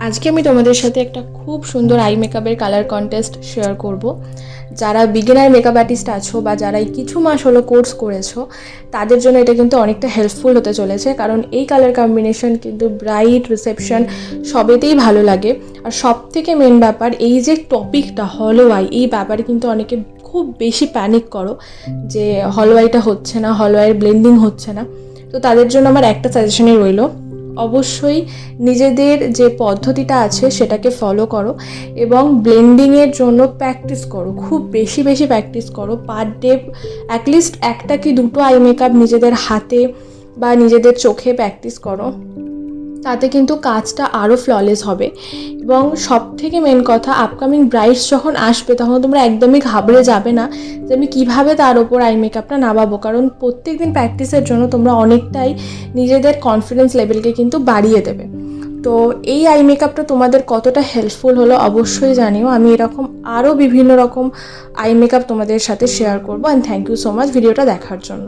আজকে আমি তোমাদের সাথে একটা খুব সুন্দর আই মেকআপের কালার কন্টেস্ট শেয়ার করব। যারা বিগিনার মেকআপ আর্টিস্ট আছো বা যারা এই কিছু মাস হলো কোর্স করেছো, তাদের জন্য এটা কিন্তু অনেকটা হেল্পফুল হতে চলেছে, কারণ এই কালার কম্বিনেশন কিন্তু ব্রাইট রিসেপশন সবেতেই ভালো লাগে। আর সব থেকে মেন ব্যাপার, এই যে টপিকটা হলো আই, এই ব্যাপারে কিন্তু অনেকে খুব বেশি প্যানিক করো যে হলো আইটা হচ্ছে না, হলো আইয়ের ব্লেন্ডিং হচ্ছে না। তো তাদের জন্য আমার একটা সাজেশনই রইলো, অবশ্যই নিজেদের যে পদ্ধতিটা আছে সেটাকে ফলো করো এবং ব্লেন্ডিংয়ের জন্য প্র্যাকটিস করো, খুব বেশি বেশি প্র্যাকটিস করো। পার ডে অ্যাটলিস্ট একটা কি দুটো আই মেকআপ নিজেদের হাতে বা নিজেদের চোখে প্র্যাকটিস করো, তাতে কিন্তু কাজটা আরও ফ্ললেস হবে। এবং সব থেকে মেন কথা, আপকামিং ব্রাইডস যখন আসবে তখন তোমরা একদমই ঘাবড়ে যাবে না যে আমি কীভাবে তার ওপর আই মেকআপটা নামাবো, কারণ প্রত্যেক দিন প্র্যাকটিসের জন্য তোমরা অনেকটাই নিজেদের কনফিডেন্স লেভেলকে কিন্তু বাড়িয়ে দেবে। তো এই আই মেকআপটা তোমাদের কতটা হেল্পফুল হলো অবশ্যই জানিও। আমি এরকম আরও বিভিন্ন রকম আই মেকআপ তোমাদের সাথে শেয়ার করবো। And thank you so much ভিডিওটা দেখার জন্য।